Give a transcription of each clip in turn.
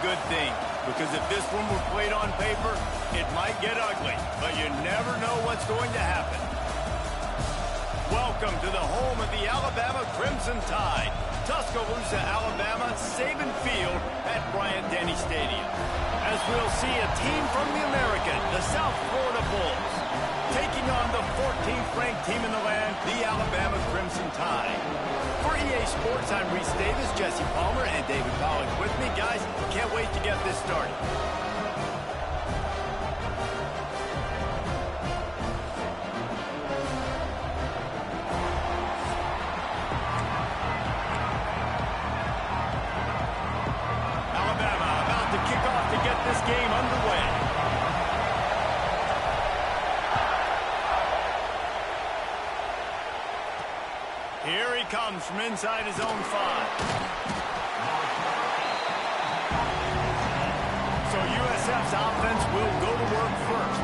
good thing, because if this one were played on paper, it might get ugly, but you never know what's going to happen. Welcome to the home of the Alabama Crimson Tide, Tuscaloosa, Alabama, Saban Field at Bryant-Denny Stadium. As we'll see a team from the American, the South Florida Bulls, taking on the 14th ranked team in the land, the Alabama Crimson Tide. For EA Sports, I'm Reese Davis, Jesse Palmer, and David Pollack with me. Guys, can't wait to get this started. Alabama about to kick off to get this game underway. Here he comes from inside his own 5. So USF's offense will go to work first.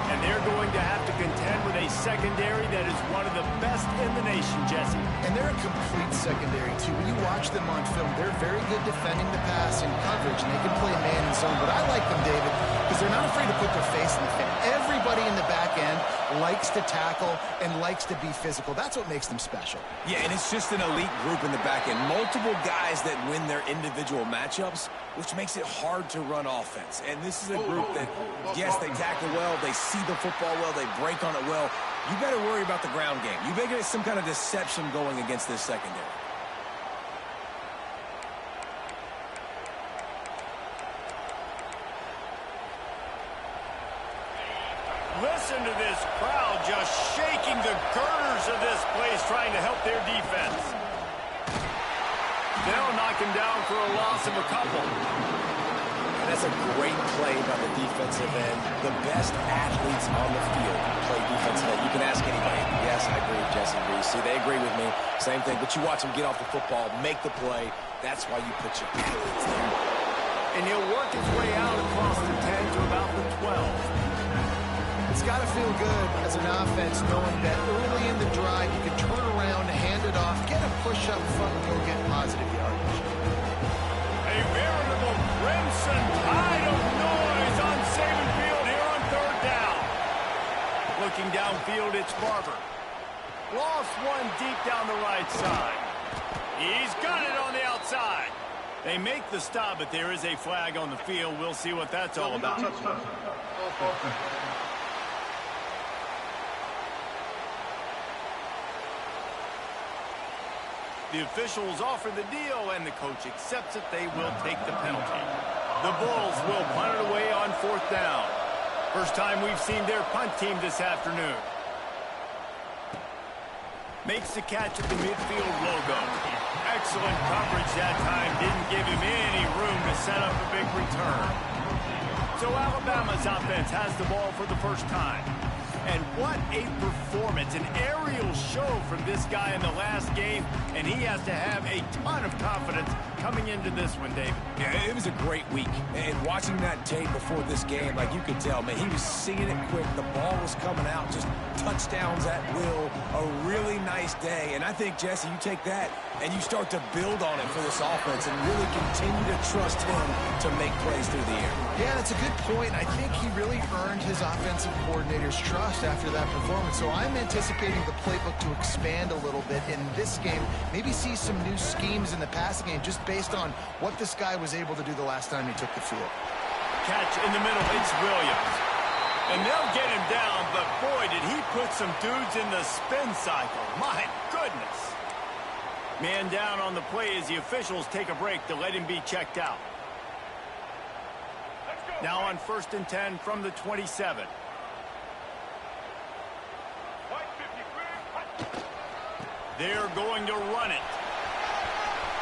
And they're going to have to contend with a secondary that is one of the best in the nation, Jesse. And they're a complete secondary, too. When you watch them on film, they're very good defending the pass and coverage, and they can play man and zone. But I like them, David, because they're not afraid to put their face in the fan. Everybody in the back end likes to tackle and likes to be physical. That's what makes them special. Yeah, and it's just an elite group in the back end. Multiple guys that win their individual matchups, which makes it hard to run offense. And this is a group that, yes, they tackle well, they see the football well, they break on it well. You better worry about the ground game. You better get some kind of deception going against this secondary. Listen to this crowd just shaking the girders of this place, trying to help their defense. They'll knock him down for a loss of a couple. And that's a great play by the defensive end. The best athletes on the field play defensive end. You can ask anybody. Yes, I agree with Jesse Reese. See, they agree with me. Same thing. But you watch them get off the football, make the play. That's why you put your athletes there. And he'll work his way out across the 10 to about the 12. It's got to feel good as an offense knowing that early in the drive you can turn around, hand it off, get a push up front, and go get positive yardage. A veritable crimson tide of noise on Saban Field here on 3rd down. Looking downfield, it's Barber. Lost one deep down the right side. He's got it on the outside. They make the stop, but there is a flag on the field. We'll see what that's all about. The officials offer the deal, and the coach accepts it. They will take the penalty. The Bulls will punt it away on 4th down. First time we've seen their punt team this afternoon. Makes the catch at the midfield logo. Excellent coverage that time. Didn't give him any room to set up a big return. So Alabama's offense has the ball for the first time. And what a performance, an aerial show from this guy in the last game, and he has to have a ton of confidence coming into this one, David. Yeah, it was a great week. And watching that tape before this game, like you could tell, man, he was seeing it quick. The ball was coming out, just touchdowns at will. A really nice day. And I think, Jesse, you take that and you start to build on it for this offense and really continue to trust him to make plays through the air. Yeah, that's a good point. I think he really earned his offensive coordinator's trust after that performance. So I'm anticipating the playbook to expand a little bit in this game. Maybe see some new schemes in the passing game just based on what this guy was able to do the last time he took the field. Catch in the middle, it's Williams. And they'll get him down, but boy, did he put some dudes in the spin cycle. My goodness. Man down on the play as the officials take a break to let him be checked out. Now on 1st and 10 from the 27. They're going to run it.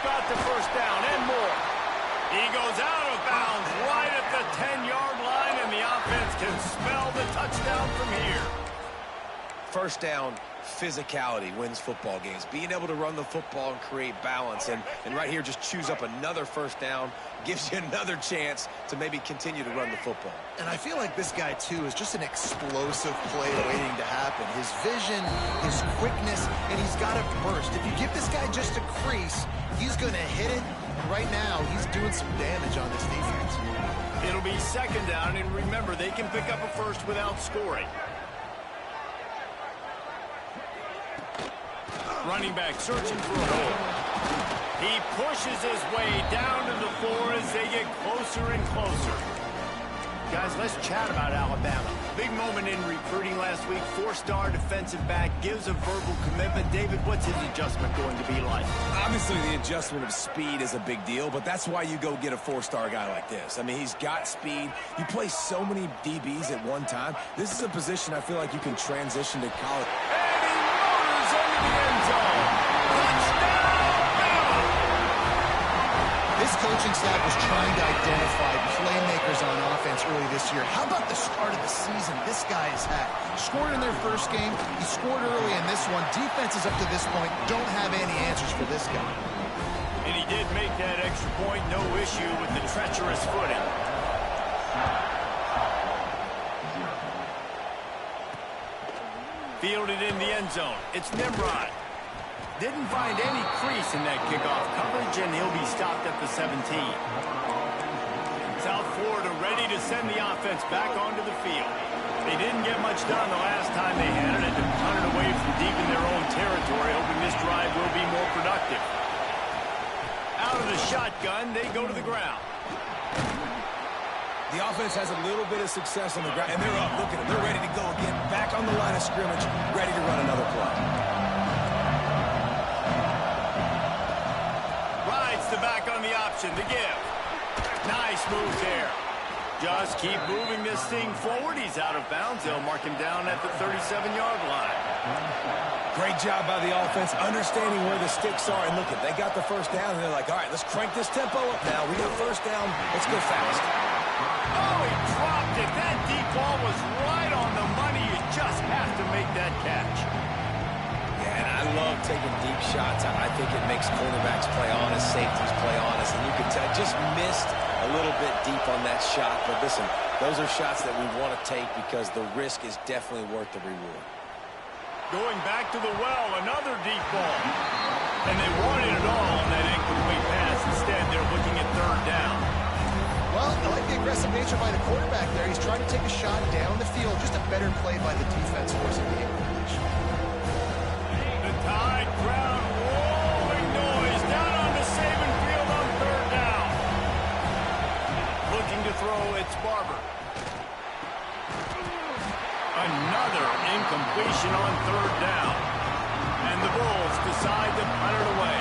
Got the first down and more. He goes out of bounds right at the 10-yard line, and the offense can smell the touchdown from here. First down, physicality wins football games. Being able to run the football and create balance. And right here, just choose up another first down, gives you another chance to maybe continue to run the football. And I feel like this guy, too, is just an explosive play waiting to happen. His vision, his quickness, and he's got a burst. If you give this guy just a crease, he's going to hit it Right now, he's doing some damage on this defense. It'll be second down, and remember, they can pick up a first without scoring. Running back searching for a hole. He pushes his way down to the floor as they get closer and closer. Guys, let's chat about Alabama. Big moment in recruiting last week. 4-star defensive back gives a verbal commitment. David, what's his adjustment going to be like? Obviously, the adjustment of speed is a big deal, but that's why you go get a 4-star guy like this. I mean, he's got speed. You play so many DBs at one time. This is a position I feel like you can transition to college. And he motors into the end zone. Touchdown, Bama! This coaching staff was trying to identify playmakers on offense early this year. How about the start of the season this guy has had? Scored in their first game. He scored early in this one. Defenses up to this point don't have any answers for this guy. And he did make that extra point. No issue with the treacherous footing. Fielded in the end zone. It's Nimrod. Didn't find any crease in that kickoff coverage, and he'll be stopped at the 17. South Florida ready to send the offense back onto the field. They didn't get much done the last time they had it, and punted away from deep in their own territory, hoping this drive will be more productive. Out of the shotgun, they go to the ground. The offense has a little bit of success on the ground, and they're up. Look at them. They're ready to go again. Back on the line of scrimmage, ready to run another play. Rides the back on the option to give. Nice move there. Just keep moving this thing forward. He's out of bounds. They'll mark him down at the 37-yard line. Great job by the offense, understanding where the sticks are. And look, they got the first down, and they're like, all right, let's crank this tempo up now. We got first down. Let's go fast. Oh, he dropped it. That deep ball was right on the money. You just have to make that catch. Yeah, and I love taking deep shots. I think it makes cornerbacks play honest, safeties play honest. And you can tell, just missed a little bit deep on that shot. But listen, those are shots that we want to take because the risk is definitely worth the reward. Going back to the well, another deep ball. And they wanted it all on that incomplete pass. Instead, they're looking at third down. Well, I like the aggressive nature by the quarterback there. He's trying to take a shot down the field. Just a better play by the defense forcing the incompletion. The Tide crowd rolling noise down on the Saban field on third down. Looking to throw, it's Barber. Another incompletion on third down. And the Bulls decide to punt it away.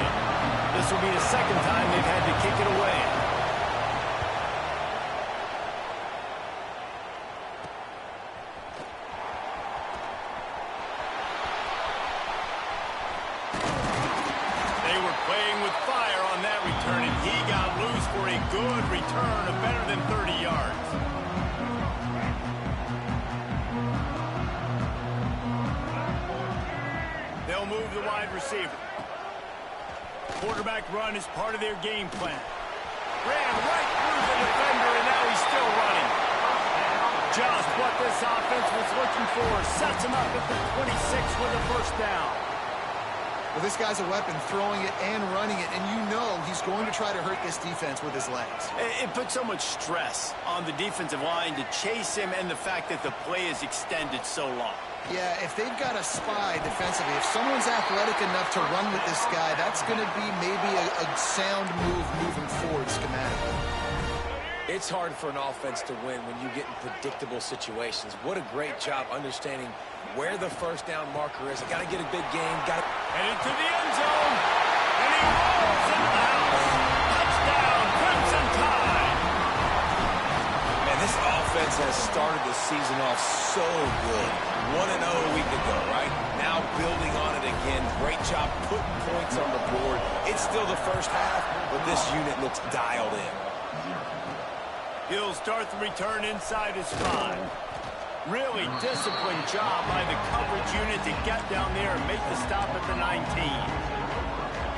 This will be the second time they've had to kick it away. They were playing with fire on that return, and he got loose for a good return of better than 30 yards. They'll move the wide receiver. Quarterback run is part of their game plan. Ran right through the defender, and now he's still running. Just what this offense was looking for. Sets him up at the 26 with a first down. Well, this guy's a weapon, throwing it and running it, and you know he's going to try to hurt this defense with his legs. It puts so much stress on the defensive line to chase him, and the fact that the play is extended so long. Yeah, if they've got a spy defensively, if someone's athletic enough to run with this guy, that's going to be maybe a sound move moving forward schematically. It's hard for an offense to win when you get in predictable situations. What a great job understanding where the first down marker is. I got to get a big game. Headed to the end zone, and he rolls into the house. Touchdown, Crimson Tide. Man, this offense has started the season off so good. 1-0 a week ago, right? Now building on it again. Great job putting points on the board. It's still the first half, but this unit looks dialed in. He'll start the return inside his 5. Really disciplined job by the coverage unit to get down there and make the stop at the 19.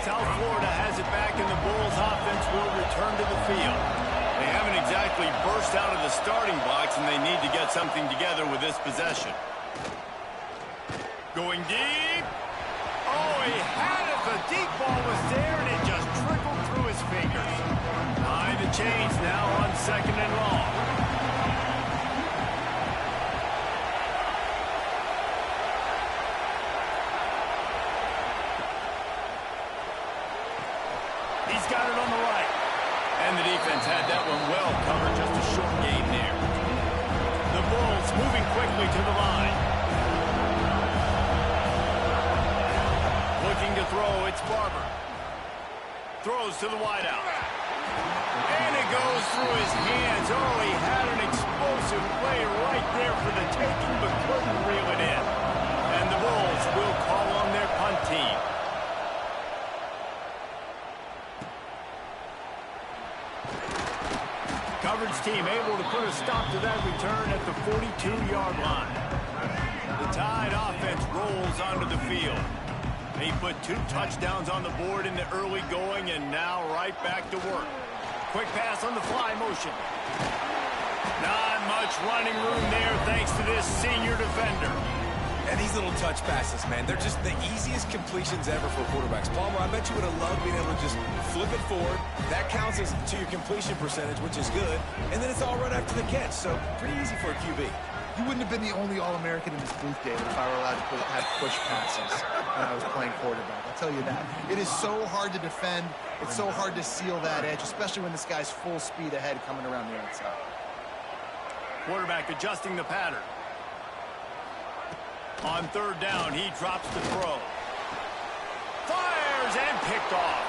South Florida has it back, and the Bulls offense will return to the field. They haven't exactly burst out of the starting blocks, and they need to get something together with this possession. Going deep. Oh, he had it. The deep ball was there, and it just trickled through his fingers. moving quickly to the line. Looking to throw, it's Barber. Throws to the wideout. And it goes through his hands. Oh, he had an explosive play right there for the taking, but couldn't reel it in. And the Bulls will call on their punt team. Coverage team able to put a stop to that return at the 42-yard line. The Tide offense rolls onto the field. They put 2 touchdowns on the board in the early going, and now right back to work. Quick pass on the fly motion. Not much running room there thanks to this senior defender. And these little touch passes, man, they're just the easiest completions ever for quarterbacks. Palmer, I bet you would have loved being able to just flip it forward. That counts as to your completion percentage, which is good. And then it's all right after the catch, so pretty easy for a QB. You wouldn't have been the only All-American in this booth, David, if I were allowed to have push passes when I was playing quarterback. I'll tell you that. It is so hard to defend. It's so hard to seal that edge, especially when this guy's full speed ahead coming around the outside. Quarterback adjusting the pattern. On third down, he drops the throw. Fires and picked off.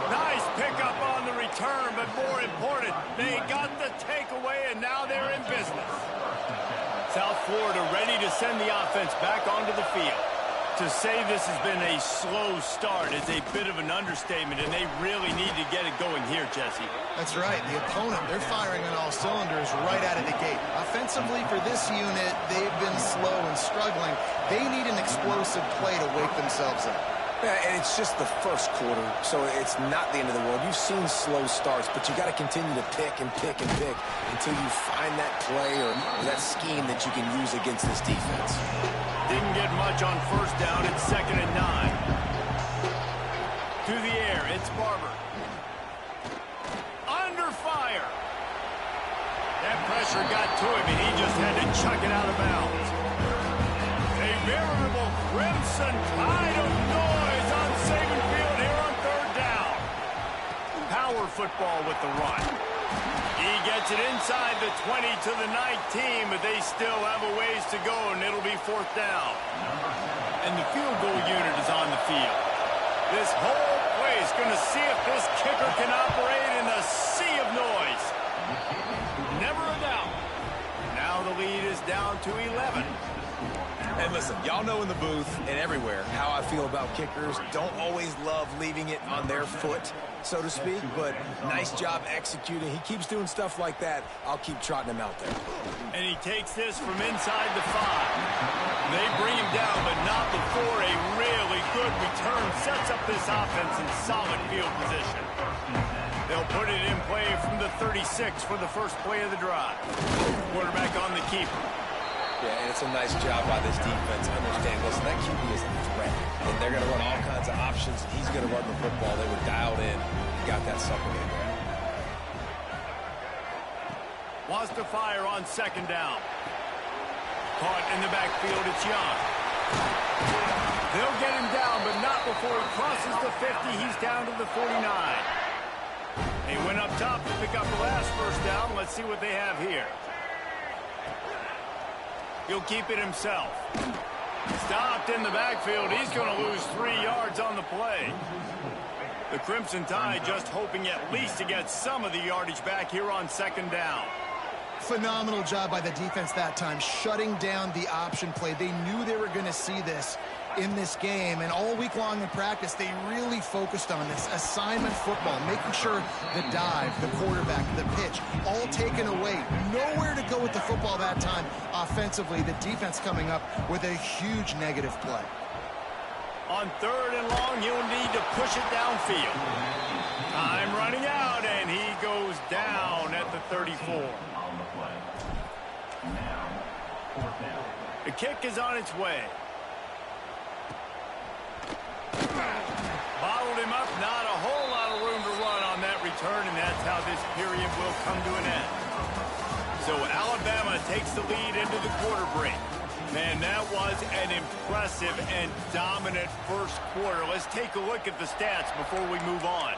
Nice pickup on the return, but more important, they got the takeaway, and now they're in business. South Florida ready to send the offense back onto the field. To say this has been a slow start is a bit of an understatement, and they really need to get it going here, Jesse. That's right. The opponent, they're firing on all cylinders right out of the gate. Offensively, for this unit, they've been slow and struggling. They need an explosive play to wake themselves up. Yeah, and it's just the first quarter, so it's not the end of the world. You've seen slow starts, but you got to continue to pick and pick and pick until you find that play or that scheme that you can use against this defense. Didn't get much on first down. It's 2nd and 9. To the air, it's Barber. Under fire. That pressure got to him, and he just had to chuck it out of bounds. A veritable crimson tide of noise on Saban Field here on third down. Power football with the run. He gets it inside the 20 to the 19, but they still have a ways to go, and it'll be 4th down. And the field goal unit is on the field. This whole play is going to see if this kicker can operate in the sea of noise. Never a doubt. Now the lead is down to 11. And listen, y'all know in the booth and everywhere how I feel about kickers. Don't always love leaving it on their foot, so to speak, but nice job executing. He keeps doing stuff like that. I'll keep trotting him out there. And he takes this from inside the 5. They bring him down, but not before a really good return sets up this offense in solid field position. They'll put it in play from the 36 for the first play of the drive. Quarterback on the keeper. Yeah, and it's a nice job by this defense. Understand, listen, that QB is a threat. And they're going to run all kinds of options. He's going to run the football. They were dialed in and got that sucker in there. Wants to fire on 2nd down. Caught in the backfield, it's Young. They'll get him down, but not before he crosses the 50. He's down to the 49. They went up top to pick up the last first down. Let's see what they have here. He'll keep it himself. Stopped in the backfield. He's going to lose 3 yards on the play. The Crimson Tide just hoping at least to get some of the yardage back here on 2nd down. Phenomenal job by the defense that time, shutting down the option play. They knew they were going to see this in this game, and all week long in practice, they really focused on this assignment football, making sure the dive, the quarterback, the pitch, all taken away. Nowhere to go with the football that time offensively. The defense coming up with a huge negative play. On 3rd and long, he'll need to push it downfield. Time running out, and he goes down at the 34. The kick is on its way. Bottled him up, not a whole lot of room to run on that return, and that's how this period will come to an end. So Alabama takes the lead into the quarter break. Man, that was an impressive and dominant first quarter. Let's take a look at the stats before we move on.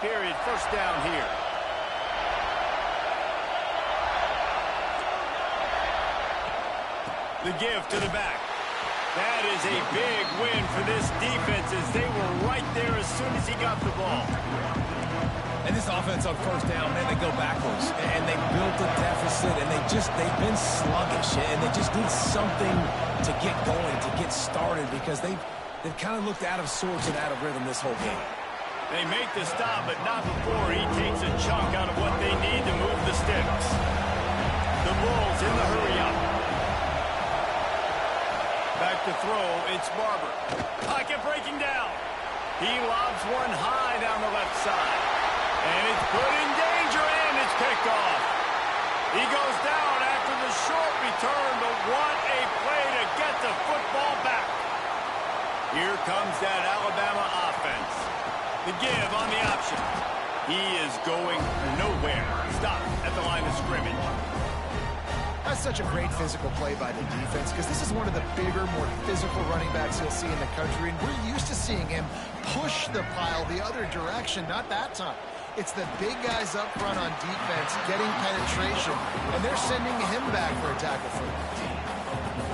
period. First down here. The give to the back. That is a big win for this defense as they were right there as soon as he got the ball. And this offense on first down, man, they go backwards. And they built a deficit, and they've been sluggish. And they just need something to get going, to get started, because they've kind of looked out of sorts and out of rhythm this whole game. They make the stop, but not before he takes a chunk out of what they need to move the sticks. The Bulls in the hurry-up. Back to throw, it's Barber. Pocket breaking down. He lobs one high down the left side. And it's put in danger, and it's picked off. He goes down after the short return, but what a play to get the football back. Here comes that Alabama offense. The give on the option. He is going nowhere. Stop at the line of scrimmage. That's such a great physical play by the defense because this is one of the bigger, more physical running backs you'll see in the country, and we're used to seeing him push the pile the other direction. Not that time. It's the big guys up front on defense getting penetration, and they're sending him back for a tackle for them.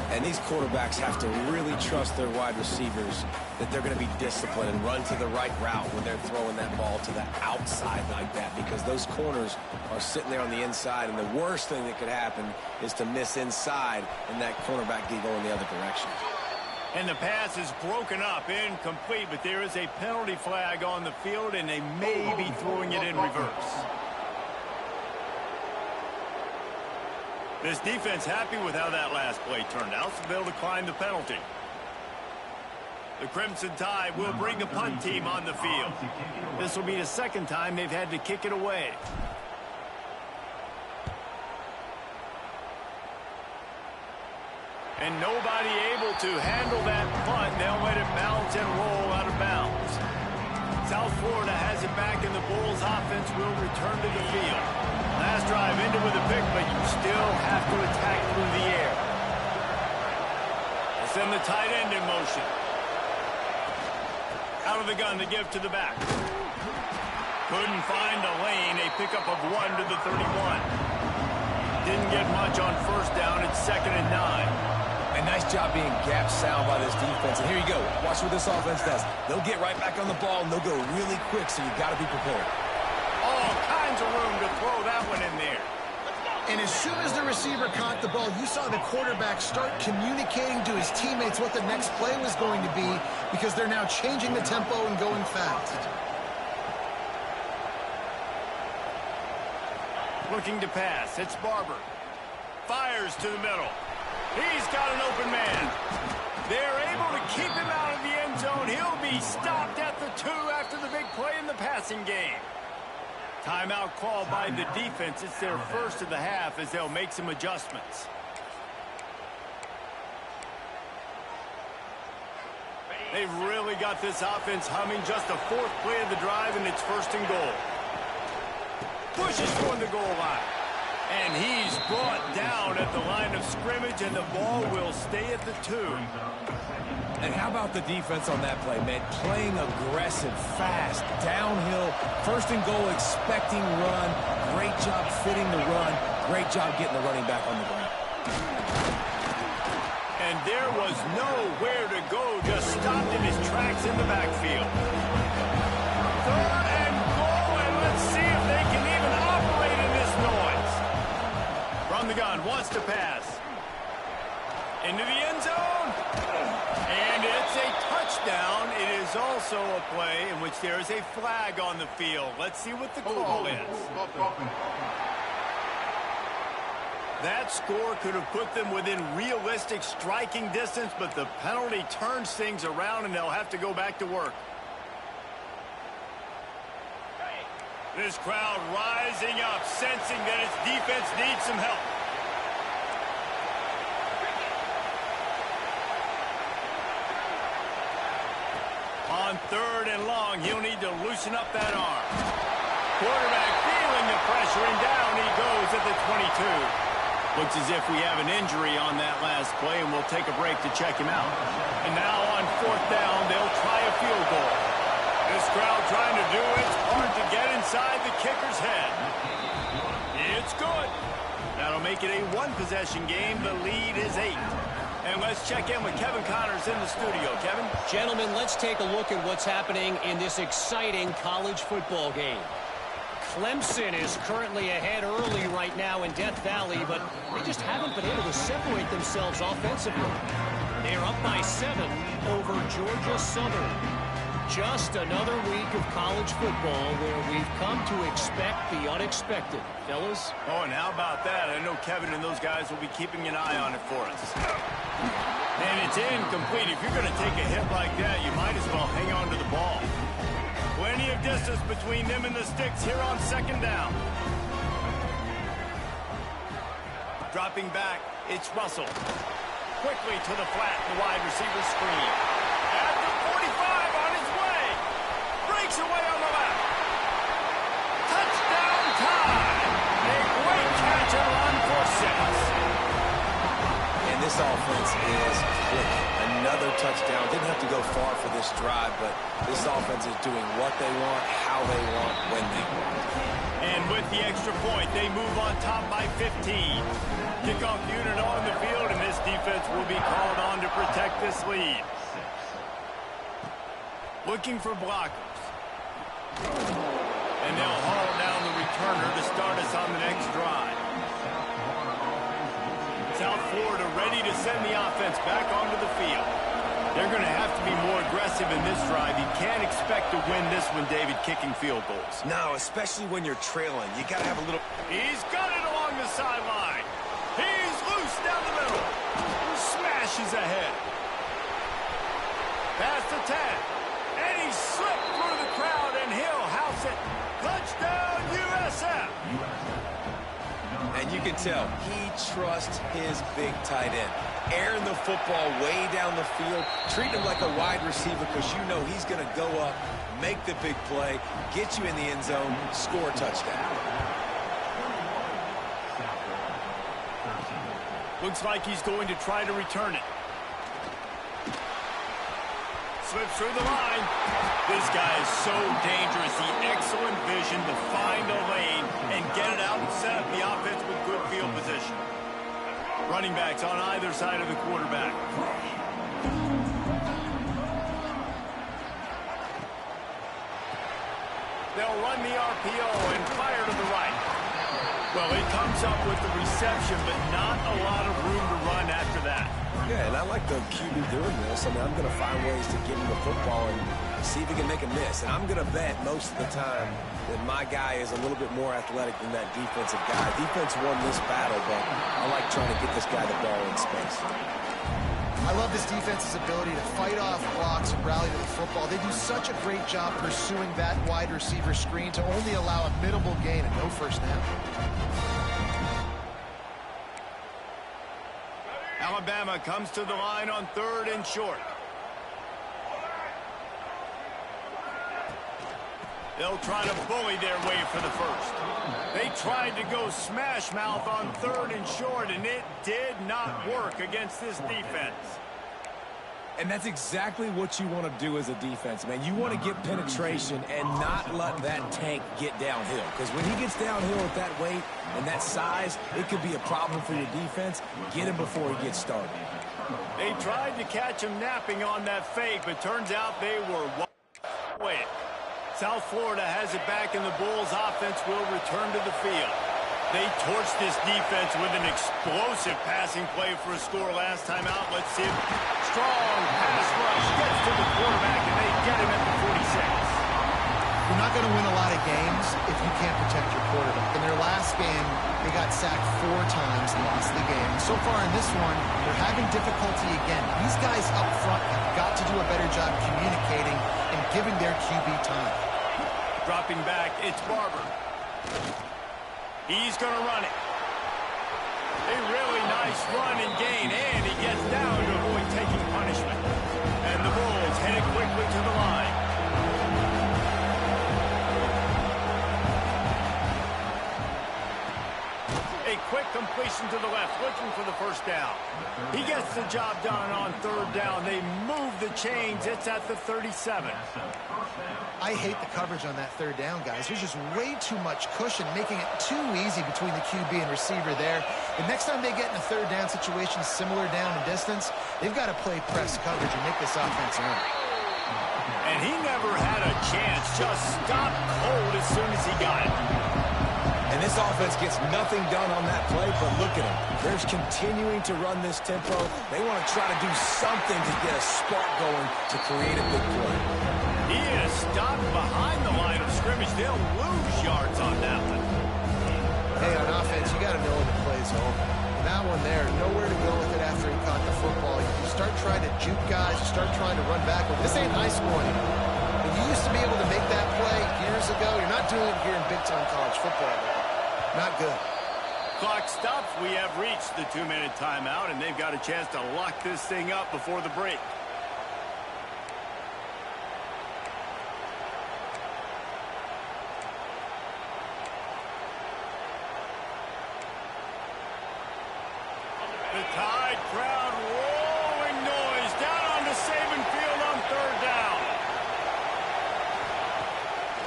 And these quarterbacks have to really trust their wide receivers that they're going to be disciplined and run to the right route when they're throwing that ball to the outside like that, because those corners are sitting there on the inside, and the worst thing that could happen is to miss inside and that cornerback get going the other direction. And the pass is broken up, incomplete, but there is a penalty flag on the field, and they may be throwing it in reverse. This defense happy with how that last play turned out, so they'll decline the penalty. The Crimson Tide will bring the punt team on the field. This will be the second time they've had to kick it away. And nobody able to handle that punt. They'll let it bounce and roll out of bounds. South Florida has it back, and the Bulls offense will return to the field. Last drive ended with a pick, but you still have to attack through the air. They send the tight end in motion. Out of the gun to give to the back. Couldn't find a lane. A pickup of 1 to the 31. Didn't get much on first down. It's 2nd and 9. And nice job being gap sound by this defense. And here you go. Watch what this offense does. They'll get right back on the ball, and they'll go really quick, so you've got to be prepared. All kinds of room to throw that one in there. And as soon as the receiver caught the ball, you saw the quarterback start communicating to his teammates what the next play was going to be, because they're now changing the tempo and going fast. Looking to pass. It's Barber. Fires to the middle. He's got an open man. They're able to keep him out of the end zone. He'll be stopped at the 2 after the big play in the passing game. Timeout called by the defense. It's their first of the half as they'll make some adjustments. They've really got this offense humming. Just a 4th play of the drive, and it's 1st and goal. Pushes toward the goal line. And he's brought down at the line of scrimmage, and the ball will stay at the 2. And how about the defense on that play, man? Playing aggressive, fast, downhill, 1st and goal, expecting run. Great job fitting the run. Great job getting the running back on the ground. And there was nowhere to go, just stopped in his tracks in the backfield. 3rd and goal, and let's see if they can even operate in this noise. From the gun, wants to pass. Into the end zone. And it's a touchdown. It is also a play in which there is a flag on the field. Let's see what the call is. That score could have put them within realistic striking distance, but the penalty turns things around, and they'll have to go back to work. This crowd rising up, sensing that its defense needs some help. On 3rd and long, he'll need to loosen up that arm. Quarterback feeling the pressure, and down he goes at the 22. Looks as if we have an injury on that last play, and we'll take a break to check him out. And now on 4th down, they'll try a field goal. This crowd trying to do its part to get inside the kicker's head. It's good. That'll make it a one-possession game. The lead is 8. And let's check in with Kevin Connors in the studio. Kevin? Gentlemen, let's take a look at what's happening in this exciting college football game. Clemson is currently ahead early right now in Death Valley, but they just haven't been able to separate themselves offensively. They're up by 7 over Georgia Southern. Just another week of college football where we've come to expect the unexpected. Fellas? Oh, and how about that? I know Kevin and those guys will be keeping an eye on it for us. And it's incomplete. If you're going to take a hit like that, you might as well hang on to the ball. Plenty of distance between them and the sticks here on second down. Dropping back, it's Russell. Quickly to the flat, the wide receiver screen. At the 45 on his way. Breaks away on the left. Touchdown time. A great catch and run for 6. And this offense is quick. Another touchdown. Didn't have to go far for this drive, but this offense is doing what they want, how they want, when they want. And with the extra point, they move on top by 15. Kickoff unit on the field, and this defense will be called on to protect this lead. Looking for blockers. And they'll haul down the returner to start us on the next drive. South Florida ready to send the offense back onto the field. They're going to have to be more aggressive in this drive. You can't expect to win this one, David, kicking field goals. No, especially when you're trailing. You got to have a little... He's got it along the sideline. He's loose down the middle. Smashes ahead. Past the 10. And he slipped through the crowd, and he'll house it. Touchdown, USF. And you can tell he trusts his big tight end. Airing the football way down the field. Treat him like a wide receiver because you know he's going to go up, make the big play, get you in the end zone, score a touchdown. Looks like he's going to try to return it. Slips through the line. This guy is so dangerous. The excellent vision to find a lane and get it out and set up the offense with good field position. Running backs on either side of the quarterback. They'll run the RPO and fire to the right. Well, it comes up with the reception, but not a lot of room to run after that. Yeah, and I like the QB doing this. I mean, I'm going to find ways to get him the football and see if he can make a miss. And I'm going to bet most of the time that my guy is a little bit more athletic than that defensive guy. Defense won this battle, but I like trying to get this guy the ball in space. I love this defense's ability to fight off blocks and rally to the football. They do such a great job pursuing that wide receiver screen to only allow a minimal gain and no first down. Alabama comes to the line on 3rd and short. They'll try to bully their way for the first. They tried to go smash mouth on 3rd and short, and it did not work against this defense. And that's exactly what you want to do as a defense, man. You want to get penetration and not let that tank get downhill. Because when he gets downhill at that weight and that size, it could be a problem for your defense. Get him before he gets started. They tried to catch him napping on that fake, but turns out they were wide awake. South Florida has it back, and the Bulls' offense will return to the field. They torched this defense with an explosive passing play for a score last time out. Let's see if strong pass rush gets to the quarterback, and they get him at the 46. You're not going to win a lot of games if you can't protect your quarterback. In their last game, they got sacked 4 times and lost the game. And so far in this one, they're having difficulty again. These guys up front have got to do a better job communicating and giving their QB time. Dropping back, it's Barber. He's going to run it. A really nice run and gain, and he gets down to avoid taking punishment. And the Bulls headed quickly to the line. A quick completion to the left, looking for the first down. He gets the job done on 3rd down. They move the chains. It's at the 37. I hate the coverage on that third down, guys. There's just way too much cushion, making it too easy between the QB and receiver there. The next time they get in a third down situation similar down in distance, they've got to play press coverage and make this offense earn. And he never had a chance. Just stopped cold as soon as he got it. And this offense gets nothing done on that play, but look at them. They're continuing to run this tempo. They want to try to do something to get a spark going to create a big play. He is stopped behind the line of scrimmage. They'll lose yards on that one. Hey, on offense, you got to know when the play's over. That one there, nowhere to go with it after he caught the football. You start trying to juke guys, you start trying to run back. This ain't high school anymore. When you used to be able to make that play years ago, you're not doing it here in big-time college football. Not good. Clock stops. We have reached the 2-minute timeout, and they've got a chance to lock this thing up before the break. The Tide crowd rolling noise down onto Saban Field on third down.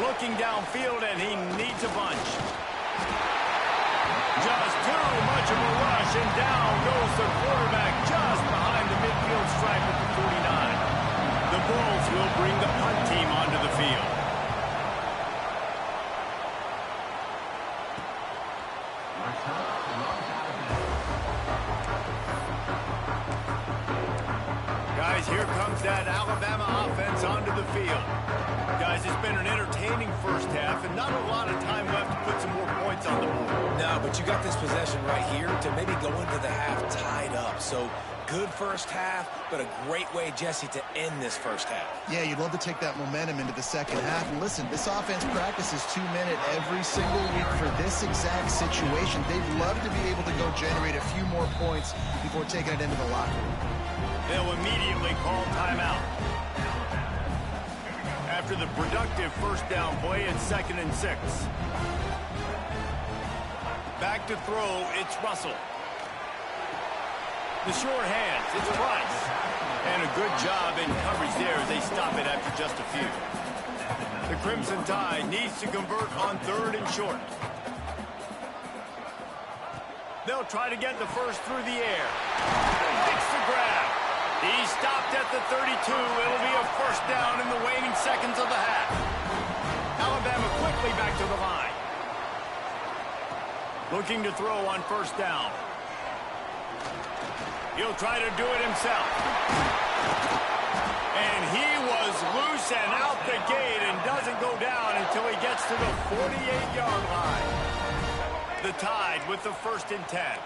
Looking downfield, and he needs a bunch. Just too much of a rush, and down goes the quarterback just behind the midfield stripe at the 49. The Bulls will bring the punt team onto the field. Guys, here comes that Alabama offense onto the field. Guys, it's been an entertaining first half, and not a lot of time left to put some more points on the board. No, but you got this possession right here to maybe go into the half tied up. So good first half, but a great way, Jesse, to end this first half. Yeah, you'd love to take that momentum into the second half. And listen, this offense practices 2-minute every single week for this exact situation. They'd love to be able to go generate a few more points before taking it into the locker room. They'll immediately call timeout. After the productive first down play, it's 2nd and 6. Back to throw, it's Russell. The short hands, it's Price. And a good job in coverage there as they stop it after just a few. The Crimson Tide needs to convert on 3rd and short. They'll try to get the first through the air. Makes the grab. He stopped at the 32. It'll be a first down in the waning seconds of the half. Alabama quickly back to the line. Looking to throw on first down. He'll try to do it himself. And he was loose and out the gate and doesn't go down until he gets to the 48-yard line. The Tide with the 1st and 10.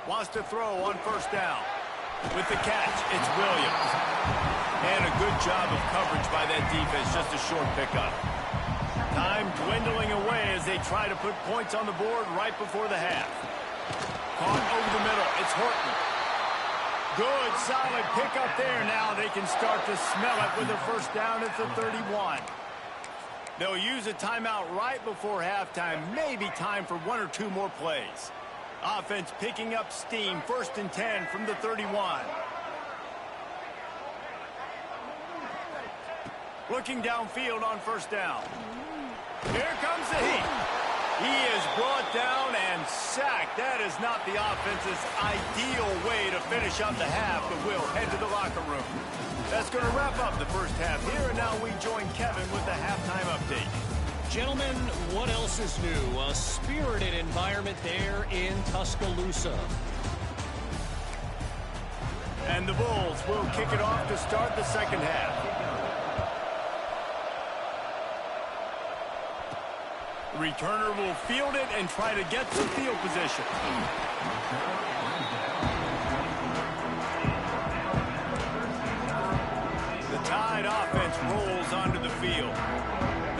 Wants to throw on first down. With the catch, it's Williams. And a good job of coverage by that defense, just a short pickup. Time dwindling away as they try to put points on the board right before the half. Caught over the middle, it's Horton. Good, solid pickup there. Now they can start to smell it with a first down at the 31. They'll use a timeout right before halftime. Maybe time for 1 or 2 more plays. Offense picking up steam. 1st and 10 from the 31. Looking downfield on first down. Here comes the heat. He is brought down and sacked. That is not the offense's ideal way to finish up the half, but we'll head to the locker room. That's going to wrap up the first half here, and now we join Kevin with the halftime update. Gentlemen, what else is new? A spirited environment there in Tuscaloosa. And the Bulls will kick it off to start the second half. The returner will field it and try to get to field position. The Tide offense rolls onto the field.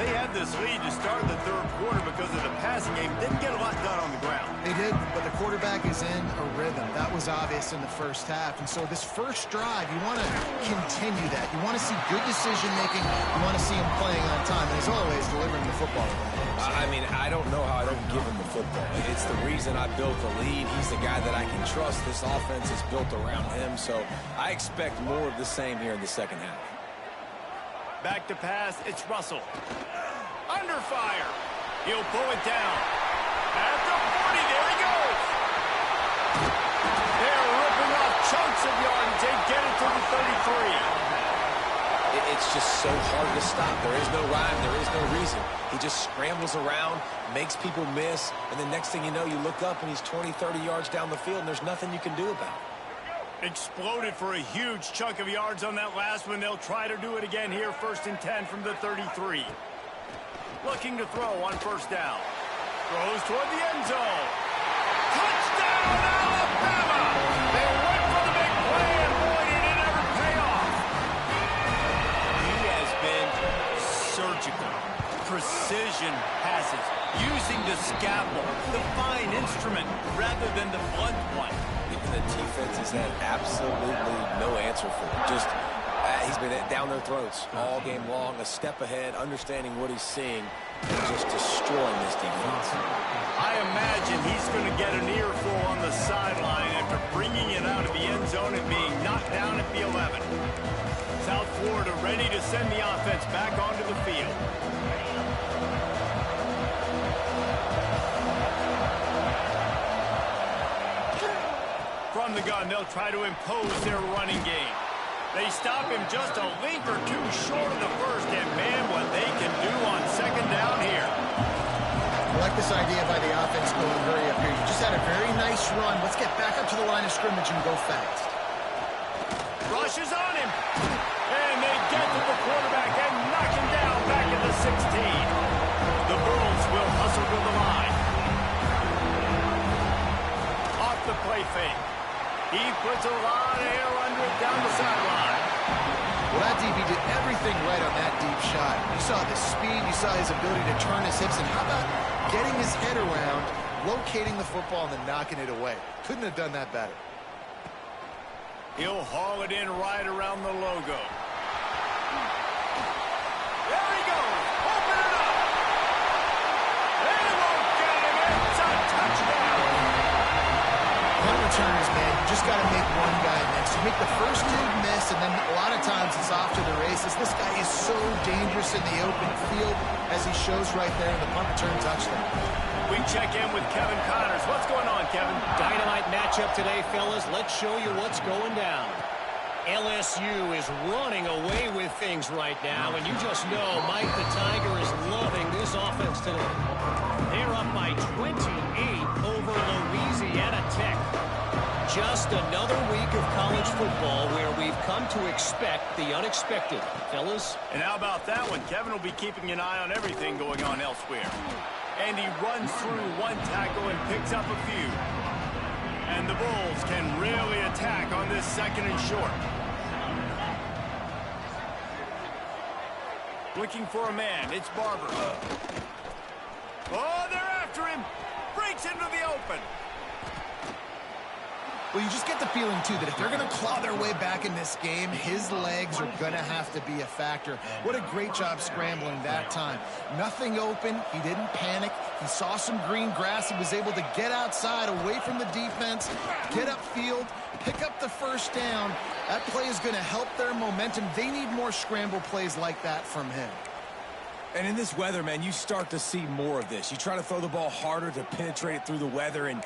They had this lead to start the third quarter because of the passing game. Didn't get a lot done on the ground. They did, but the quarterback is in a rhythm. That was obvious in the first half. And so this first drive, you want to continue that. You want to see good decision-making. You want to see him playing on time. And as always, delivering the football. I mean, I don't know how I don't give him the football. It's the reason I built the lead. He's the guy that I can trust. This offense is built around him. So I expect more of the same here in the second half. Back to pass, it's Russell. Under fire. He'll pull it down. At the 40, there he goes. They're ripping off chunks of yardage. They get it to the 33. It's just so hard to stop. There is no rhyme. There is no reason. He just scrambles around, makes people miss, and the next thing you know, you look up and he's 20, 30 yards down the field, and there's nothing you can do about it. Exploded for a huge chunk of yards on that last one. They'll try to do it again here, 1st and 10 from the 33. Looking to throw on first down. Throws toward the end zone. Touchdown, Alabama! They went for the big play, and boy, did it ever pay off. He has been surgical. Precision passes, using the scalpel, the fine instrument, rather than the blunt one. The defense has had absolutely no answer for it. Just, he's been down their throats all game long, a step ahead, understanding what he's seeing, and just destroying this defense. I imagine he's going to get an earful on the sideline after bringing it out of the end zone and being knocked down at the 11. South Florida ready to send the offense back onto the field. From the gun, they'll try to impose their running game. They stop him just a link or two short of the first, and man, what they can do on second down here. I like this idea by the offense going hurry up here. You just had a very nice run. Let's get back up to the line of scrimmage and go fast. Rushes on him. And they get to the quarterback and knock him down back at the 16. The Bulls will hustle to the line. Off the play fake. He puts a lot of air under it down the sideline. Well, that DB did everything right on that deep shot. You saw the speed, you saw his ability to turn his hips, and how about getting his head around, locating the football, and then knocking it away? Couldn't have done that better. He'll haul it in right around the logo. There he goes. Open it up. They won't get him. It's a touchdown. Punt returners, man, you just got to make one guy miss. You make the first dude miss, and then a lot of times it's off to the races. This guy is so dangerous in the open field, as he shows right there in the punt return touchdown. We check in with Kevin Connors. What's going on, Kevin? Dynamite matchup today, fellas. Let's show you what's going down. LSU is running away with things right now, and you just know Mike the Tiger is loving this offense today. They're up by 28 over Louisiana Tech. Just another week of college football where we've come to expect the unexpected. Fellas? And how about that one? Kevin will be keeping an eye on everything going on elsewhere. And he runs through one tackle and picks up a few. And the Bulls can really attack on this 2nd and short. Looking for a man. It's Barber. Oh, they're after him. Breaks into the open. Well, you just get the feeling, too, that if they're going to claw their way back in this game, his legs are going to have to be a factor. What a great job scrambling that time. Nothing open. He didn't panic. He saw some green grass. He was able to get outside, away from the defense, get upfield, pick up the first down. That play is going to help their momentum. They need more scramble plays like that from him. And in this weather, man, you start to see more of this. You try to throw the ball harder to penetrate it through the weather and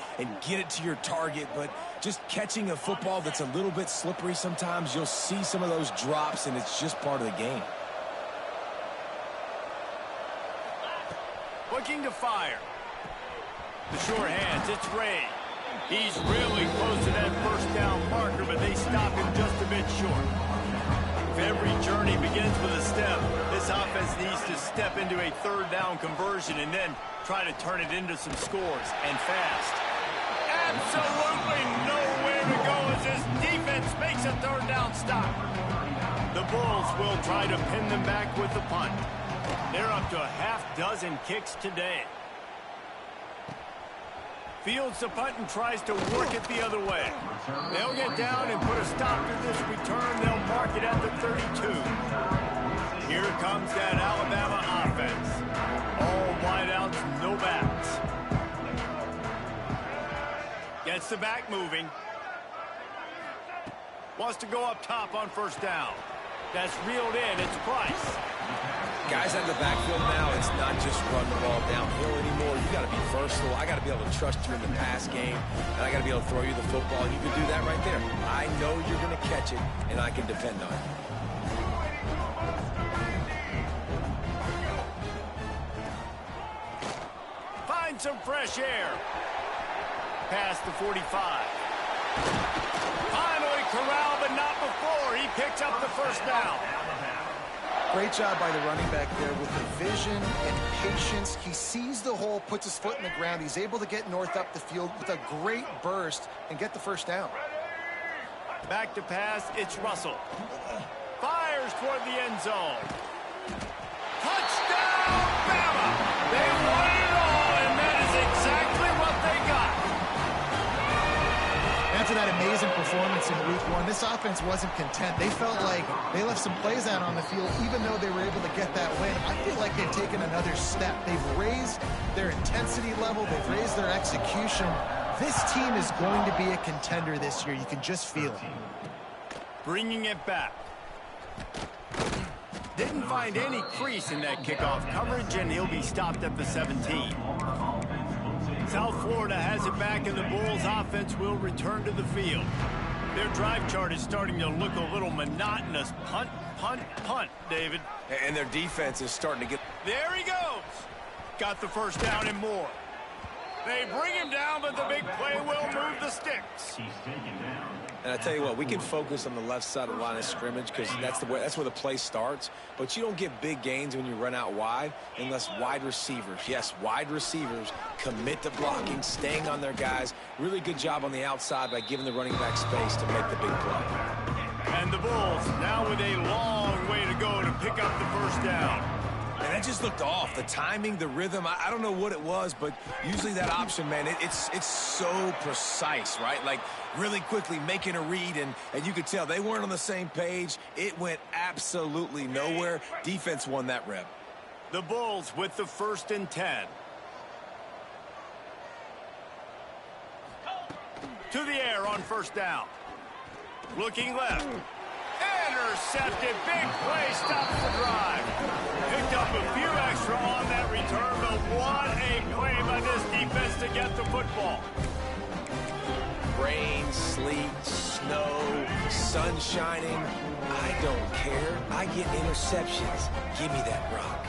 get it to your target, but just catching a football that's a little bit slippery sometimes, you'll see some of those drops, and it's just part of the game. Looking to fire. The short hands, it's Ray. He's really close to that first down marker, but they stop him just a bit short. If every journey begins with a step, this offense needs to step into a 3rd down conversion and then try to turn it into some scores, and fast. Absolutely nowhere to go as this defense makes a 3rd down stop. The Bulls will try to pin them back with the punt. They're up to a half-dozen kicks today. Fields the punt and tries to work it the other way. They'll get down and put a stop to this return. They'll mark it at the 32. Here comes that Alabama offense. All wideouts, no backs. Gets the back moving. Wants to go up top on first down. That's reeled in. It's Price. Guys out of the backfield now, it's not just run the ball downhill anymore. You got to be versatile. I got to be able to trust you in the pass game, and I got to be able to throw you the football. And you can do that right there. I know you're going to catch it, and I can depend on it. Find some fresh air. Past the 45. Finally corralled, but not before. He picks up the first down. Great job by the running back there with the vision and patience. He sees the hole, puts his foot in the ground. He's able to get north up the field with a great burst and get the first down. Back to pass, it's Russell. Fires toward the end zone. Touchdown, Bama! They won it all, and that is exactly what they got. After that amazing performance in week one, this offense wasn't content. They felt like they left some plays out on the field, even though they were able to get that win. I feel like they've taken another step. They've raised their intensity level. They've raised their execution. This team is going to be a contender this year. You can just feel it. Bringing it back. Didn't find any crease in that kickoff coverage, and he'll be stopped at the 17. South Florida has it back, and the Bulls offense will return to the field. Their drive chart is starting to look a little monotonous. Punt, punt, punt, David. And their defense is starting to get... There he goes. Got the first down and more. They bring him down, but the big play will move the sticks. And I tell you what, we can focus on the left side of the line of scrimmage because that's where the play starts. But you don't get big gains when you run out wide unless wide receivers, yes, wide receivers commit to blocking, staying on their guys. Really good job on the outside by giving the running back space to make the big play. And the Bulls now with a long way to go to pick up the first down. And that just looked off. The timing, the rhythm, I don't know what it was, but usually that option, man, it's so precise, right? Like really quickly making a read, and you could tell they weren't on the same page. It went absolutely nowhere. Defense won that rep. The Bulls with the 1st and 10. To the air on first down. Looking left. Intercepted. Big play stops the drive. Picked up a few extra on that return, but what a play by this defense to get the football. Rain, sleet, snow, sun shining. I don't care. I get interceptions. Give me that rock.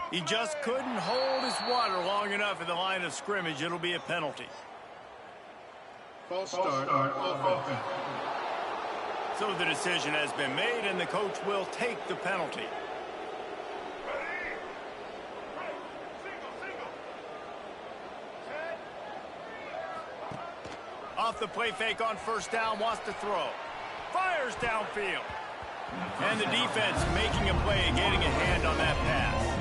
He just couldn't hold his water long enough in the line of scrimmage. It'll be a penalty. False start offense. So the decision has been made, and the coach will take the penalty. Off the play fake on first down, wants to throw. Fires downfield. And the defense making a play, getting a hand on that pass.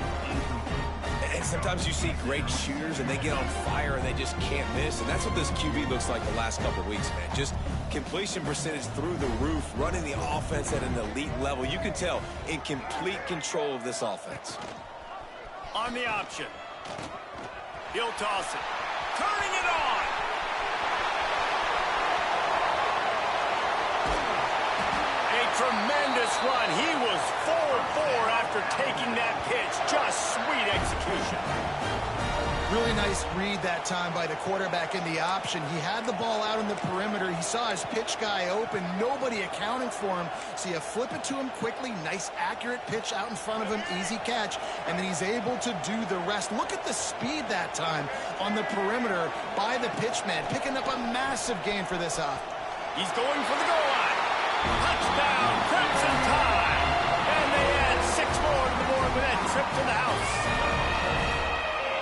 And sometimes you see great shooters and they get on fire and they just can't miss. And that's what this QB looks like the last couple of weeks, man. Just completion percentage through the roof, running the offense at an elite level. You can tell in complete control of this offense. On the option. He'll toss it. Turning it on. A tremendous run. He was 4-4 after taking that pitch. Just sweet execution. Really nice read that time by the quarterback in the option. He had the ball out in the perimeter. He saw his pitch guy open. Nobody accounting for him. So you flip it to him quickly. Nice, accurate pitch out in front of him. Easy catch. And then he's able to do the rest. Look at the speed that time on the perimeter by the pitchman. Picking up a massive gain for this off. He's going for the goal line. Touchdown, Crimson Tide. And they add 6 more to the board with that trip to the house.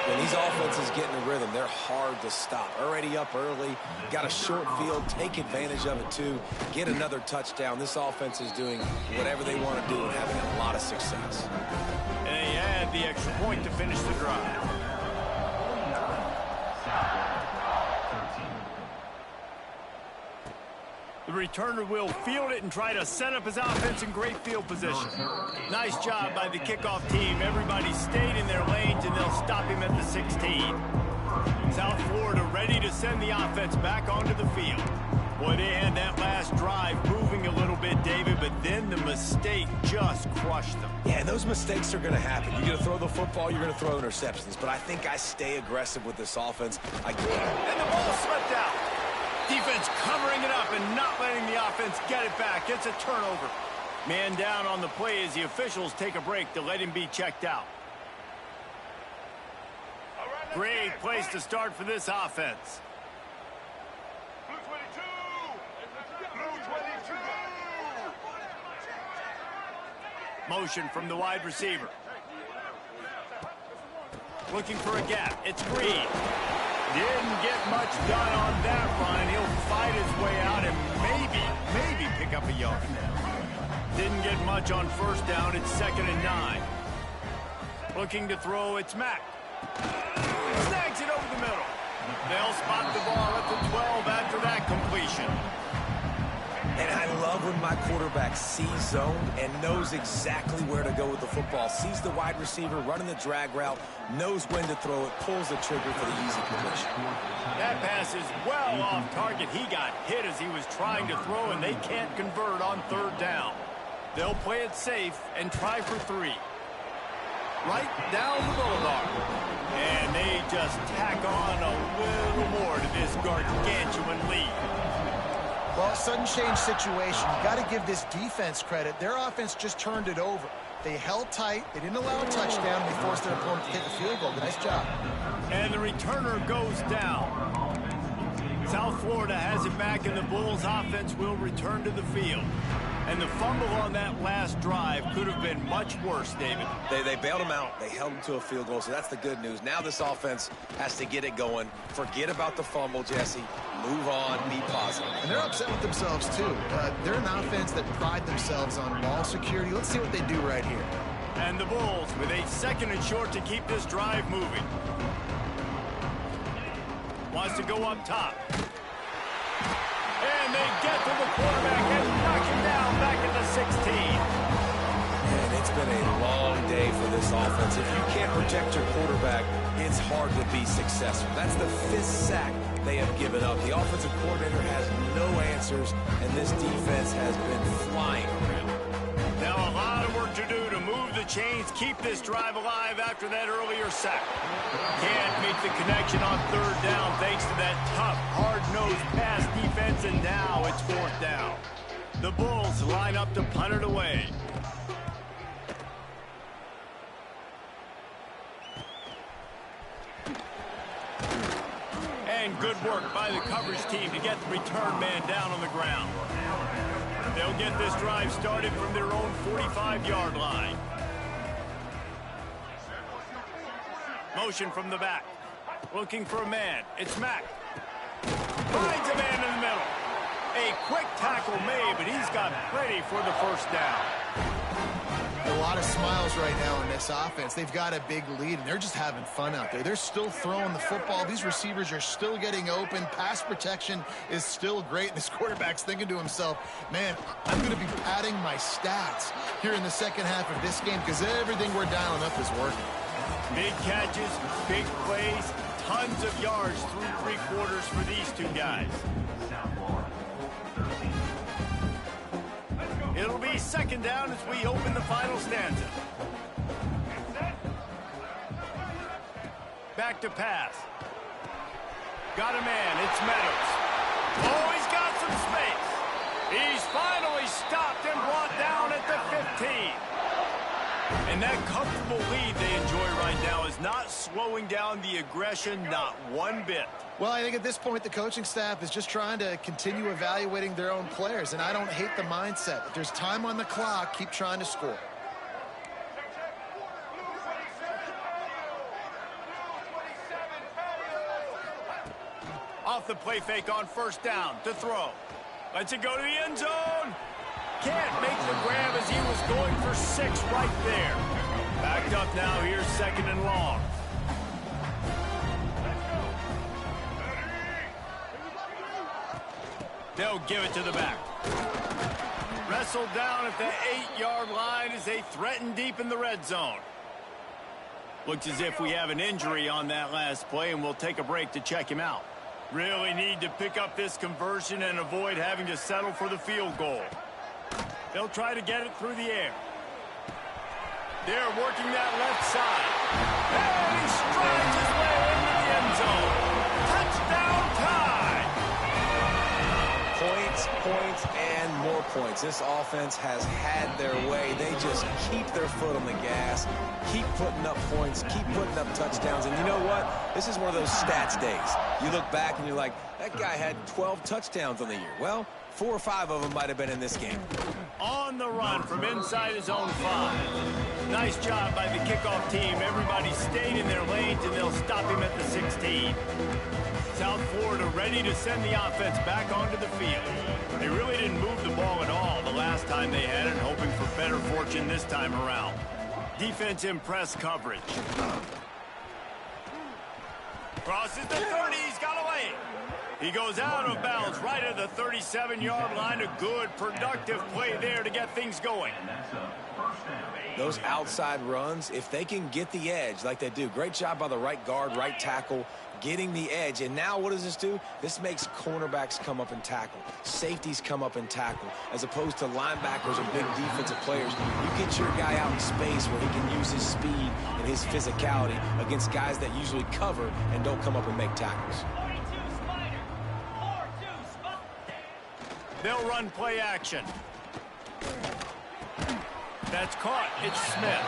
When these offenses get in a rhythm, they're hard to stop. Already up early, got a short field, take advantage of it too, get another touchdown. This offense is doing whatever they want to do and having a lot of success. And they add the extra point to finish the drive. The returner will field it and try to set up his offense in great field position. Nice job by the kickoff team. Everybody stayed in their lanes, and they'll stop him at the 16. South Florida ready to send the offense back onto the field. Boy, they had that last drive moving a little bit, David, but then the mistake just crushed them. Yeah, and those mistakes are going to happen. You're going to throw the football, you're going to throw interceptions. But I think I stay aggressive with this offense. And the ball slipped out. Defense covering it up and not letting the offense get it back. It's a turnover. Man down on the play as the officials take a break to let him be checked out. Great place to start for this offense. Motion from the wide receiver. Looking for a gap. It's Green. Didn't get much done on that run. He'll fight his way out and maybe pick up a yard. Didn't get much on first down. It's 2nd and 9. Looking to throw. It's Mack. Snags it over the middle. They'll spot the ball at the 12 after that completion. And I love when my quarterback sees zone and knows exactly where to go with the football. Sees the wide receiver running the drag route, knows when to throw it, pulls the trigger for the easy completion. That pass is well off target. He got hit as he was trying to throw, and they can't convert on 3rd down. They'll play it safe and try for 3. Right down the boulevard. And they just tack on a little more to this gargantuan lead. Well, sudden change situation. You got to give this defense credit. Their offense just turned it over. They held tight. They didn't allow a touchdown. They forced their opponent to kick a field goal. Nice job. And the returner goes down. South Florida has it back, and the Bulls offense will return to the field. And the fumble on that last drive could have been much worse, David. They bailed him out. They held him to a field goal, so that's the good news. Now this offense has to get it going. Forget about the fumble, Jesse. Move on. Be positive. And they're upset with themselves, too. They're an offense that pride themselves on ball security. Let's see what they do right here. And the Bulls with a 2nd and short to keep this drive moving. Wants to go up top. And they get to the quarterback and knock him down back at the 16. And it's been a long day for this offense. If you can't protect your quarterback, it's hard to be successful. That's the 5th sack they have given up. The offensive coordinator has no answers, and this defense has been flying around. Now a lot of work to do to move the chains, keep this drive alive after that earlier sack. Can't make the connection on 3rd down thanks to that tough, hard-nosed pass defense, and now it's 4th down. The Bulls line up to punt it away. And good work by the coverage team to get the return man down on the ground. They'll get this drive started from their own 45-yard line. Motion from the back. Looking for a man. It's Mack. Finds a man in the middle. A quick tackle made, but he's got plenty for the 1st down. A lot of smiles right now in this offense. They've got a big lead, and they're just having fun out there. They're still throwing the football. These receivers are still getting open. Pass protection is still great. This quarterback's thinking to himself, man, I'm going to be padding my stats here in the 2nd half of this game because everything we're dialing up is working. Big catches, big plays, tons of yards through 3 quarters for these 2 guys. It'll be 2nd down as we open the final stanza. Back to pass. Got a man. It's Meadows. Oh, he's got some space. He's finally stopped and brought down at the 15. And that comfortable lead they enjoy right now is not slowing down the aggression, not one bit. Well, I think at this point the coaching staff is just trying to continue evaluating their own players, and I don't hate the mindset. If there's time on the clock, keep trying to score. Off the play fake on first down to throw. Lets it go to the end zone. Can't make the grab as he was going for 6 right there. Backed up now. Here's 2nd and long. They'll give it to the back. Wrestled down at the 8-yard line as they threaten deep in the red zone. Looks as if we have an injury on that last play, and we'll take a break to check him out. Really need to pick up this conversion and avoid having to settle for the field goal. They'll try to get it through the air. They're working that left side. And he strides his way into the end zone. Touchdown tie! Points, points, and more points. This offense has had their way. They just keep their foot on the gas, keep putting up points, keep putting up touchdowns. And you know what? This is one of those stats days. You look back and you're like, that guy had 12 touchdowns on the year. Well, 4 or 5 of them might have been in this game. On the run from inside his own 5. Nice job by the kickoff team. Everybody stayed in their lanes, and they'll stop him at the 16. South Florida ready to send the offense back onto the field. They really didn't move the ball at all the last time they had it, hoping for better fortune this time around. Defense in press coverage. Crosses the 30, he's got away. He goes out of bounds right at the 37-yard line. A good, productive play there to get things going. Those outside runs, if they can get the edge like they do, great job by the right guard, right tackle, getting the edge. And now what does this do? This makes cornerbacks come up and tackle. Safeties come up and tackle, as opposed to linebackers or big defensive players. You get your guy out in space where he can use his speed and his physicality against guys that usually cover and don't come up and make tackles. They'll run play action. That's caught. It's Smith.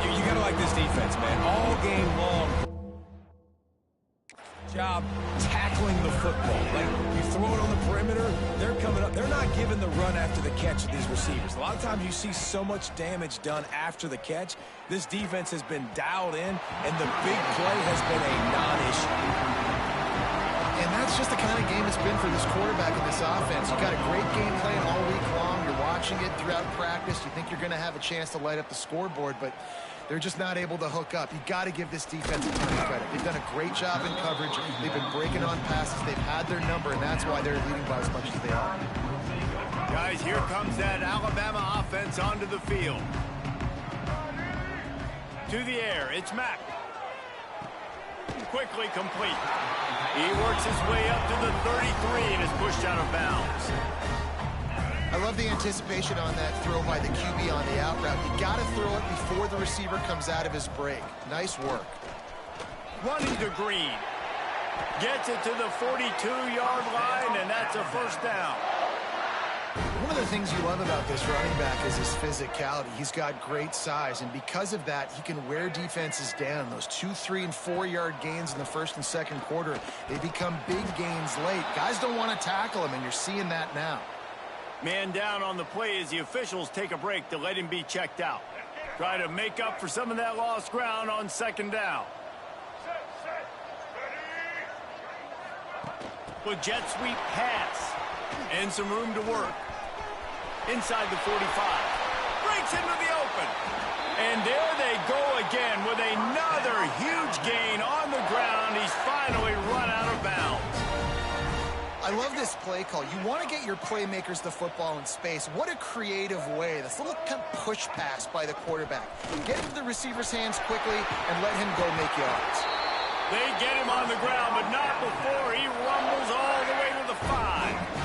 You got to like this defense, man. All game long. Job tackling the football. Like, you throw it on the perimeter, they're coming up. They're not giving the run after the catch to these receivers. A lot of times you see so much damage done after the catch. This defense has been dialed in, and the big play has been a non-issue. And that's just the kind of game it's been for this quarterback in this offense. You've got a great game plan all week long. You're watching it throughout practice. You think you're going to have a chance to light up the scoreboard, but they're just not able to hook up. You've got to give this defense a ton of credit. They've done a great job in coverage. They've been breaking on passes. They've had their number, and that's why they're leading by as much as they are. Guys, here comes that Alabama offense onto the field. To the air, it's Mack. Quickly complete. He works his way up to the 33 and is pushed out of bounds. I love the anticipation on that throw by the QB on the out route. You got to throw it before the receiver comes out of his break. Nice work. Running to Green. Gets it to the 42-yard line, and that's a first down. One of the things you love about this running back is his physicality. He's got great size, and because of that, he can wear defenses down. Those 2-, 3-, and 4-yard gains in the first and second quarter, they become big gains late. Guys don't want to tackle him, and you're seeing that now. Man down on the play as the officials take a break to let him be checked out. Try to make up for some of that lost ground on second down. With jet sweep pass. And some room to work. Inside the 45. Breaks into the open. And there they go again with another huge gain on the ground. He's finally run out of bounds. I love this play call. You want to get your playmakers the football in space. What a creative way. This little kind of push pass by the quarterback. Get into the receiver's hands quickly and let him go make yards. They get him on the ground, but not before he rumbles all the way to the 5.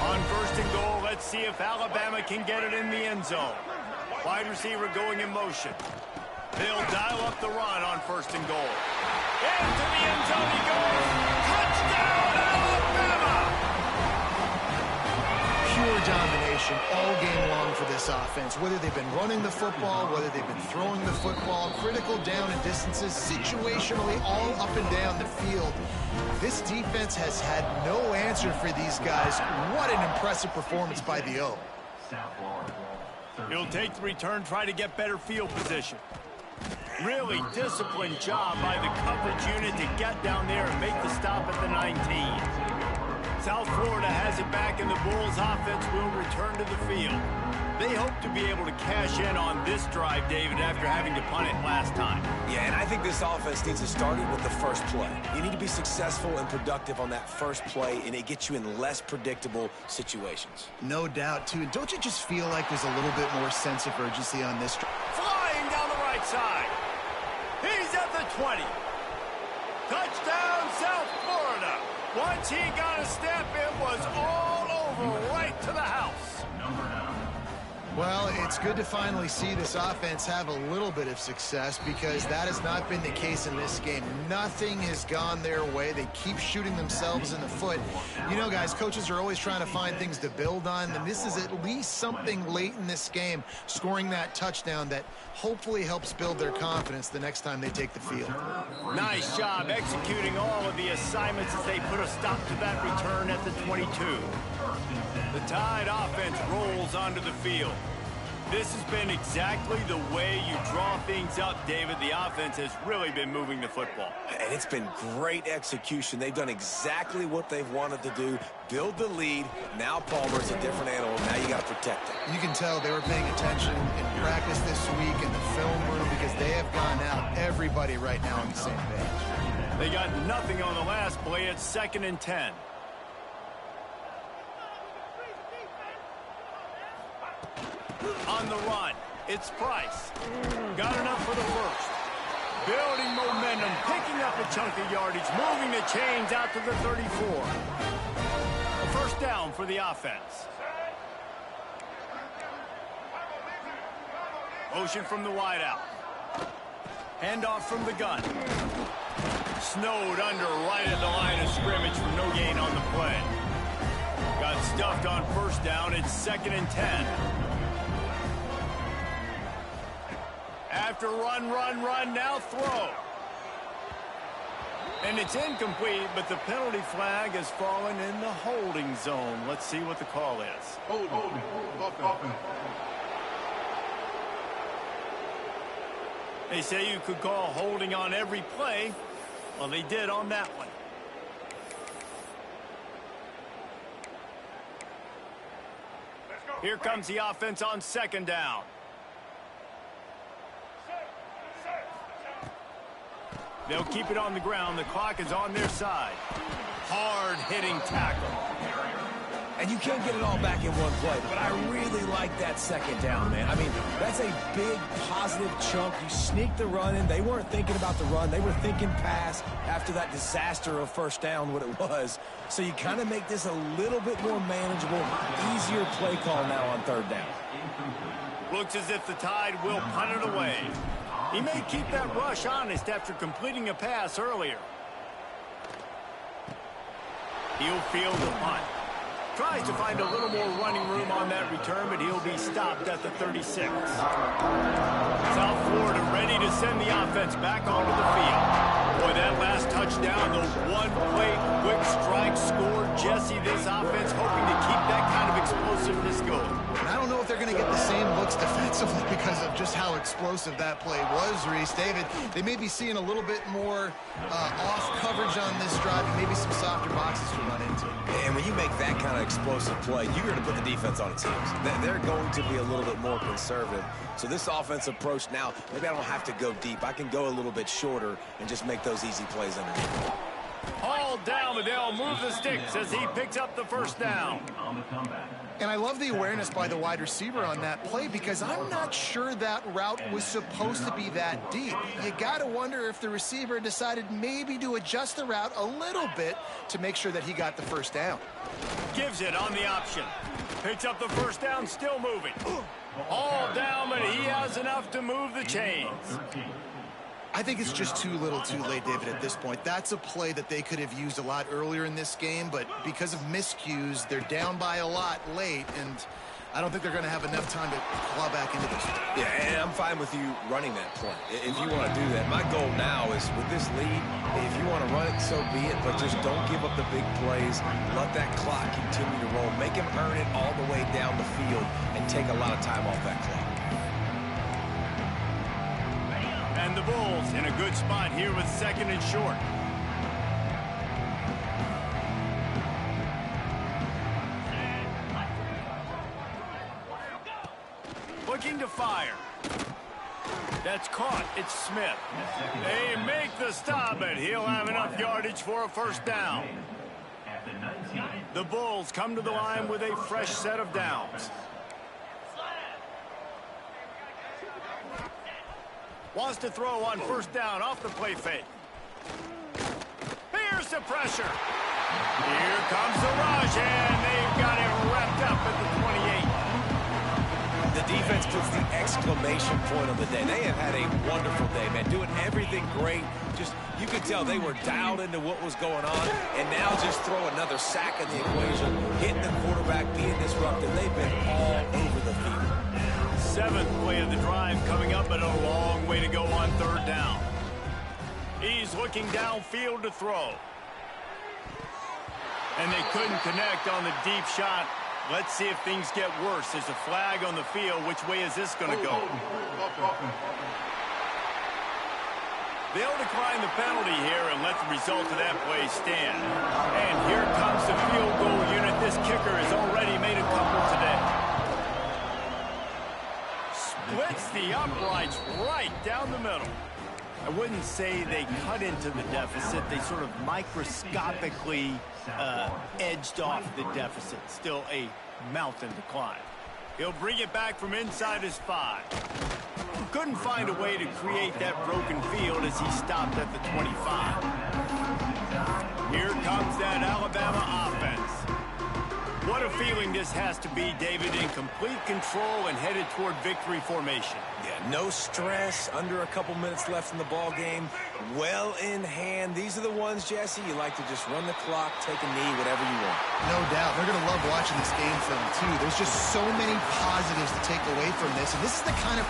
On first and goal, let's see if Alabama can get it in the end zone. Wide receiver going in motion. They'll dial up the run on first and goal. Into the end zone he goes. Touchdown, Alabama! Pure domination all game long for this offense. Whether they've been running the football, whether they've been throwing the football, critical down and distances, situationally all up and down the field. This defense has had no answer for these guys. What an impressive performance by the O. He'll take the return, try to get better field position. Really disciplined job by the coverage unit to get down there and make the stop at the 19. South Florida has it back, and the Bulls offense will return to the field. They hope to be able to cash in on this drive, David, after having to punt it last time. Yeah, and I think this offense needs to start it with the first play. You need to be successful and productive on that first play, and it gets you in less predictable situations. No doubt, too. And don't you just feel like there's a little bit more sense of urgency on this drive? Flying down the right side. He's at the 20. Touchdown, South Florida. Once he got a step, it was all over, right to the house. Well, it's good to finally see this offense have a little bit of success, because that has not been the case in this game. Nothing has gone their way. They keep shooting themselves in the foot. You know, guys, coaches are always trying to find things to build on, and this is at least something late in this game, scoring that touchdown that hopefully helps build their confidence the next time they take the field. Nice job executing all of the assignments as they put a stop to that return at the 22. The Tide offense rolls onto the field. This has been exactly the way you draw things up, David. The offense has really been moving the football. And it's been great execution. They've done exactly what they've wanted to do. Build the lead. Now Palmer's a different animal. Now you got to protect it. You can tell they were paying attention in practice this week in the film room, because they have gone out, everybody right now on the same page. They got nothing on the last play. It's 2nd and 10. On the run, it's Price. Got enough for the first. Building momentum, picking up a chunk of yardage, moving the chains out to the 34. A first down for the offense. Motion from the wideout. Handoff from the gun. Snowed under right at the line of scrimmage for no gain on the play. Got stuffed on first down. It's 2nd and 10. After run, now throw. And it's incomplete, but the penalty flag has fallen in the holding zone. Let's see what the call is. Holding. They say you could call holding on every play. Well, they did on that one. Here comes the offense on 2nd down. They'll keep it on the ground. The clock is on their side. Hard-hitting tackle. And you can't get it all back in one play, but I really like that 2nd down, man. I mean, that's a big positive chunk. You sneak the run in. They weren't thinking about the run. They were thinking pass after that disaster of first down, what it was. So you kind of make this a little bit more manageable, easier play call now on 3rd down. Looks as if the Tide will punt it away. He may keep that rush honest after completing a pass earlier. He'll field the punt. Tries to find a little more running room on that return, but he'll be stopped at the 36. South Florida ready to send the offense back onto the field. Boy, that last touchdown, the one-play quick strike score. Jesse, this offense hoping to keep that kind of explosiveness going. And I don't know if they're going to get the same looks defensively because of just how explosive that play was, Reese. David, they may be seeing a little bit more off coverage on this drive and maybe some softer boxes to run into. And when you make that kind of explosive play, you're going to put the defense on its heels. They're going to be a little bit more conservative. So this offense approach now, maybe I don't have to go deep. I can go a little bit shorter and just make those easy plays underneath. Hauled down, but they'll move the sticks as he picks up the first down. And I love the awareness by the wide receiver on that play, because I'm not sure that route was supposed to be that deep. You got to wonder if the receiver decided maybe to adjust the route a little bit to make sure that he got the first down. Gives it on the option. Picks up the first down, still moving. All down, but he has enough to move the chains. I think it's just too little too late, David, at this point. That's a play that they could have used a lot earlier in this game, but because of miscues, they're down by a lot late, and I don't think they're going to have enough time to claw back into this. Yeah, and I'm fine with you running that play if you want to do that. My goal now is with this lead, if you want to run it, so be it, but just don't give up the big plays. Let that clock continue to roll. Make him earn it all the way down the field and take a lot of time off that clock. And And the Bulls in a good spot here with second and short. Looking to fire. That's caught. It's Smith. They make the stop, and he'll have enough yardage for a first down. The Bulls come to the line with a fresh set of downs. Wants to throw on first down off the play fake. Here's the pressure. Here comes the rush, and they've got it wrapped up at the 28. The defense puts the exclamation point on the day. They have had a wonderful day, man, doing everything great. Just, you could tell they were dialed into what was going on, and now just throw another sack in the equation, hitting the quarterback, being disruptive. They've been all over the field. Seventh play of the drive coming up, and a long way to go on third down. He's looking downfield to throw. And they couldn't connect on the deep shot. Let's see if things get worse. There's a flag on the field. Which way is this going to go? They'll decline the penalty here and let the result of that play stand. And here comes the field goal unit. This kicker has already made a couple today. Splits the uprights right down the middle. I wouldn't say they cut into the deficit. They sort of microscopically edged off the deficit. Still a mountain to climb. He'll bring it back from inside his 5. Couldn't find a way to create that broken field as he stopped at the 25. Here comes that Alabama offense. What a feeling this has to be, David, in complete control and headed toward victory formation. Yeah, no stress, under a couple minutes left in the ball game, well in hand. These are the ones, Jesse, you like to just run the clock, take a knee, whatever you want. No doubt. They're going to love watching this game film, too. There's just so many positives to take away from this, and this is the kind of